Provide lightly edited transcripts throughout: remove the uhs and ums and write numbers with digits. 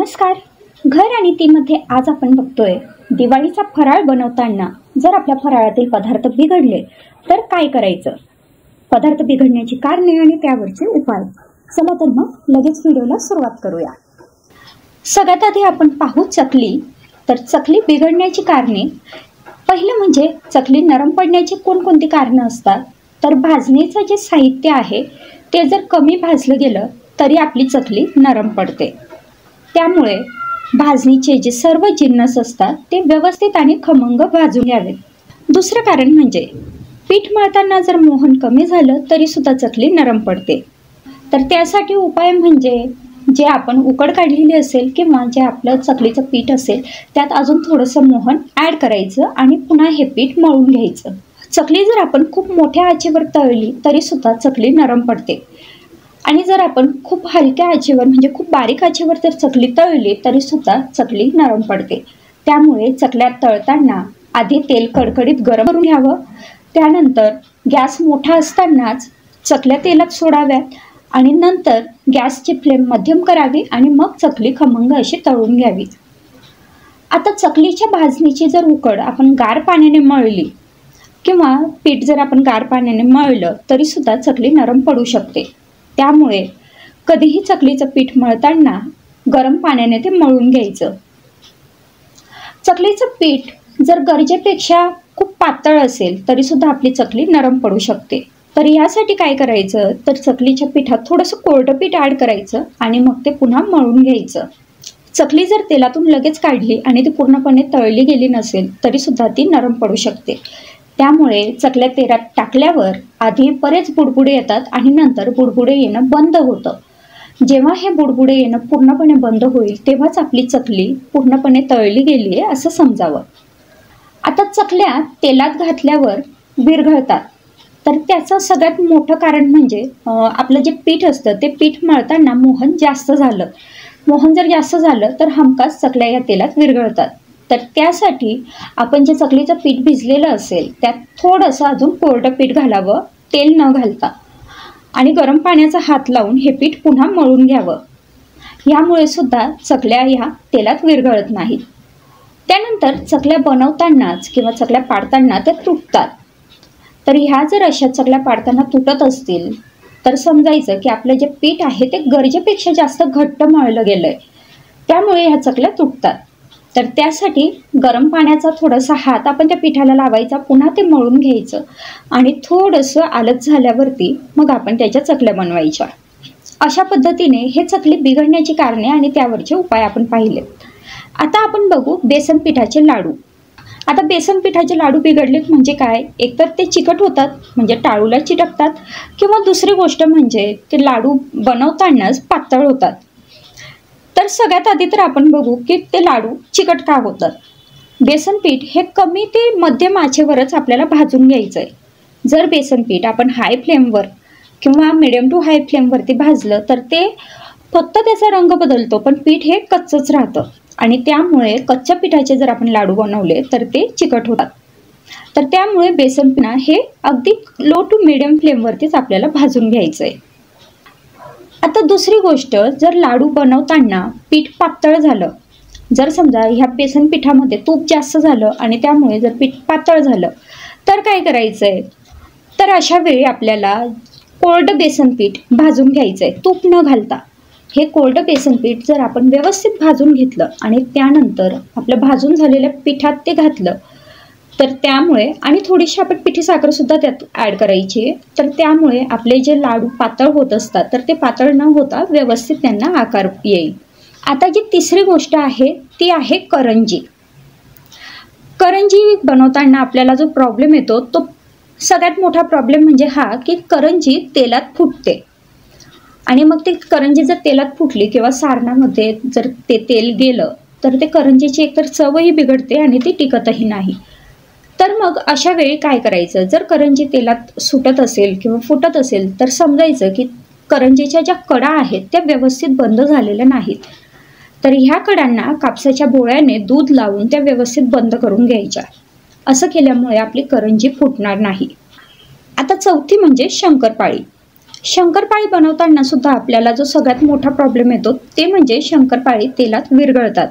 नमस्कार. घर आणि तीमध्ये आज आपण बघतोय दिवाळीचा फराळ बनवताना जर आपल्या फराळातील पदार्थ बिघडले तर काय करायचं, पदार्थ बिघडण्याची कारणे आणि त्यावरचे उपाय. चला तर मग लगेच व्हिडिओला सुरुवात करूया. सगळ्यात आधी आपण पाहू चकली. तर चकली बिघडण्याची कारणे. पहिलं म्हणजे चकली नरम पडण्याची कोणकोणती कारणं असतात. तर भाजणीचं जे साहित्य आहे ते जर कमी भाजलं गेलं तरी आपली चकली नरम पडते. त्यामुळे भाजणीचे जे सर्व जिन्नस असतात ते व्यवस्थित आणि खमंग भाजून घ्यावेत. दुसरं कारण म्हणजे पीठ मळताना जर मोहन कमी झालं तरी सुद्धा चकली नरम पडते. तर त्यासाठी उपाय म्हणजे जे आपण उकड काढलेली असेल किंवा जे आपलं चकलीचं पीठ असेल त्यात अजून थोडंसं मोहन ॲड करायचं आणि पुन्हा हे पीठ मळून घ्यायचं. चकली जर आपण खूप मोठ्या आचेवर तळली तरी सुद्धा चकली नरम पडते आणि जर आपण खूप हलक्या आचेवर म्हणजे खूप बारीक आचेवर जर चकली तळली तरी सुद्धा चकली नरम पडते. त्यामुळे चकल्या तळताना आधी तेल कडकडीत गरम करून घ्यावं. त्यानंतर गॅस मोठा असतानाच चकल्या तेलात सोडाव्यात आणि नंतर गॅसची फ्लेम मध्यम करावी आणि मग चकली खमंग अशी तळून घ्यावी. आता चकलीच्या भाजणीची जर उकड आपण गार पाण्याने मळली किंवा पीठ जर आपण गार पाण्याने मळलं तरी सुद्धा चकली नरम पडू शकते. त्यामुळे कधीही चकलीचं पीठ मळताना गरम पाण्याने ते मळून घ्यायचं. चकलीचं पीठ जर गरजेपेक्षा खूप पातळ असेल तरी सुद्धा आपली चकली नरम पडू शकते. तर यासाठी काय करायचं, तर चकलीच्या पिठात थोडंसं कोरडं पीठ ॲड करायचं आणि मग ते पुन्हा मळून घ्यायचं. चकली जर तेलातून लगेच काढली आणि ती पूर्णपणे तळली गेली नसेल तरी सुद्धा ती नरम पडू शकते. त्यामुळे चकल्या तेलात टाकल्यावर आधी बरेच बुडबुडे येतात आणि नंतर बुडबुडे येणं बंद होतं. जेव्हा हे बुडबुडे येणं पूर्णपणे बंद होईल तेव्हाच आपली चकली पूर्णपणे तळली गेली आहे असं समजावं. आता चकल्या तेलात घातल्यावर विरघळतात. तर त्याचं सगळ्यात मोठं कारण म्हणजे आपलं जे पीठ असतं ते पीठ मळताना मोहन जास्त झालं. मोहन जर जास्त झालं तर हमखास चकल्या या तेलात विरघळतात. तर त्यासाठी आपण जे चकलीचं पीठ भिजलेलं असेल त्यात थोडंसं अजून कोरडं पीठ घालावं तेल न घालता आणि गरम पाण्याचा हात लावून हे पीठ पुन्हा मळून घ्यावं. यामुळे सुद्धा चकल्या ह्या तेलात विरघळत नाहीत. त्यानंतर चकल्या बनवतानाच किंवा चकल्या पाडताना त्या तुटतात. तर ह्या जर अशा चकल्या पाडताना तुटत असतील तर समजायचं की आपलं जे पीठ आहे ते गरजेपेक्षा जास्त घट्ट मळलं गेलं आहे. त्यामुळे ह्या चकल्या तुटतात. तर त्यासाठी गरम पाण्याचा थोडासा हात आपण त्या पिठाला लावायचा, पुन्हा ते मळून घ्यायचं आणि थोडंसं आलत झाल्यावरती मग आपण त्याच्या चकल्या बनवायच्या. अशा पद्धतीने हे चकली बिघडण्याची कारणे आणि त्यावरचे उपाय आपण पाहिले. आता आपण बघू बेसन पिठाचे लाडू. आता बेसन पिठाचे लाडू बिघडलेत म्हणजे काय, एकतर ते चिकट होतात म्हणजे टाळूला चिटकतात किंवा दुसरी गोष्ट म्हणजे ते लाडू बनवतानाच पातळ होतात. तर सगळ्यात आधी तर आपण बघू की ते लाडू चिकट का होतात. बेसन पीठ हे कमी ते मध्यम आचेवरच आपल्याला भाजून घ्यायचं आहे. जर बेसन पीठ आपण हाय फ्लेमवर किंवा मिडियम टू हाय फ्लेमवरती भाजलं तर ते फक्त त्याचा रंग बदलतो पण पीठ हे कच्चंच राहतं आणि त्यामुळे कच्च्या पिठाचे जर आपण लाडू बनवले तर ते चिकट होतात. तर त्यामुळे बेसन पीठ हे अगदी लो टू मिडियम फ्लेमवरतीच आपल्याला भाजून घ्यायचं आहे. आता दुसरी गोष्ट, जर लाडू बनवताना पीठ पातळ झालं, जर समजा ह्या बेसन पिठामध्ये तूप जास्त झालं आणि त्यामुळे जर पीठ पातळ झालं तर काय करायचं आहे, तर अशा वेळी आपल्याला कोरडं बेसन पीठ भाजून घ्यायचं आहे तूप न घालता. हे कोरडं बेसन पीठ जर आपण व्यवस्थित भाजून घेतलं आणि त्यानंतर आपलं भाजून झालेल्या पिठात ते घातलं तर त्यामुळे आणि थोडीशी आपण पिठी साखरसुद्धा त्यात ॲड करायची. तर त्यामुळे आपले जे लाडू पातळ होत असतात तर ते पातळ न होता व्यवस्थित त्यांना आकार येईल. आता जी तिसरी गोष्ट आहे ती आहे करंजी. करंजी बनवताना आपल्याला जो प्रॉब्लेम येतो तो सगळ्यात मोठा प्रॉब्लेम म्हणजे हा की करंजी तेलात फुटते आणि मग ते करंजी जर तेलात फुटली किंवा सारणामध्ये जर ते तेल गेलं तर ते करंजीची एकतर चवही बिघडते आणि ती टिकतही नाही. तर मग अशा वेळी काय करायचं, जर करंजी तेलात सुटत असेल किंवा फुटत असेल तर समजायचं की करंजीच्या ज्या कडा आहेत त्या व्यवस्थित बंद झालेल्या नाहीत. तर ह्या कडांना कापसाच्या बोळ्याने दूध लावून त्या व्यवस्थित बंद करून घ्यायच्या. असं केल्यामुळे आपली करंजी फुटणार नाही. आता चौथी म्हणजे शंकरपाळी. शंकरपाळी बनवताना सुद्धा आपल्याला जो सगळ्यात मोठा प्रॉब्लेम येतो ते म्हणजे शंकरपाळी तेलात विरघळतात.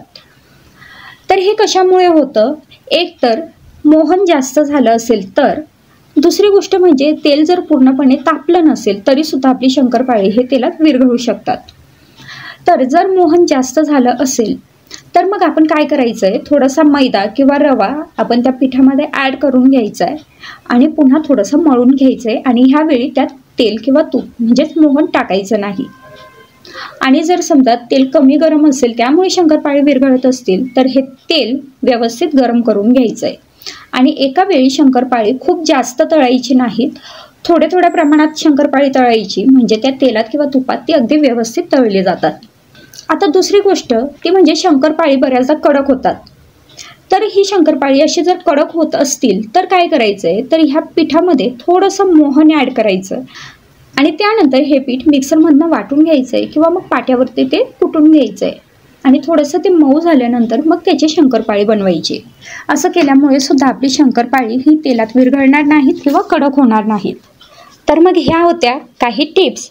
तर हे कशामुळे होतं? एक तर मोहन जास्त झालं असेल तर, दुसरी गोष्ट म्हणजे तेल जर पूर्णपणे तापलं नसेल तरी सुद्धा आपली शंकरपाळी हे तेलात विरघळू शकतात. तर जर मोहन जास्त झालं असेल तर मग आपण काय करायचं आहे, थोडासा मैदा किंवा रवा आपण त्या पिठामध्ये ॲड करून घ्यायचा आहे आणि पुन्हा थोडंसं मळून घ्यायचं आहे आणि ह्यावेळी त्यात तेल किंवा तूप म्हणजेच मोहन टाकायचं नाही. आणि जर समजा तेल कमी गरम असेल त्यामुळे शंकरपाळी विरघळत असतील तर हे तेल व्यवस्थित गरम करून घ्यायचं आहे. आणि एका वेळी शंकरपाळी खूप जास्त तळायची नाहीत, थोड्या प्रमाणात शंकरपाळी तळायची, म्हणजे त्या तेलात किंवा तुपात ती अगदी व्यवस्थित तळली जातात. आता दुसरी गोष्ट ती म्हणजे शंकरपाळी बऱ्याचदा कडक होतात. तर ही शंकरपाळी अशी जर कडक होत असतील तर काय करायचं आहे, तर ह्या पिठामध्ये थोडंसं मोहन ॲड करायचं आणि त्यानंतर हे पीठ मिक्सरमधनं वाटून घ्यायचं आहे किंवा मग पाट्यावरती ते कुटून घ्यायचं आहे आणि थोडंसं ते मऊ झाल्यानंतर मग त्याची शंकरपाळी बनवायची. असं केल्यामुळे सुद्धा आपली शंकरपाळी ही तेलात विरघळणार नाहीत किंवा कडक होणार नाहीत. तर मग ह्या होत्या काही टिप्स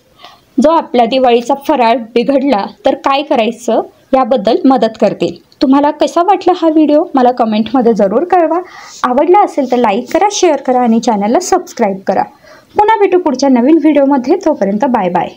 जो आपला दिवाळीचा फराळ बिघडला तर काय करायचं याबद्दल मदत करतील. तुम्हाला कसा वाटला हा व्हिडिओ मला कमेंटमध्ये जरूर कळवा. आवडला असेल तर लाईक करा, शेअर करा आणि चॅनलला सबस्क्राईब करा. पुन्हा भेटू पुढच्या नवीन व्हिडिओमध्ये. तोपर्यंत बाय बाय.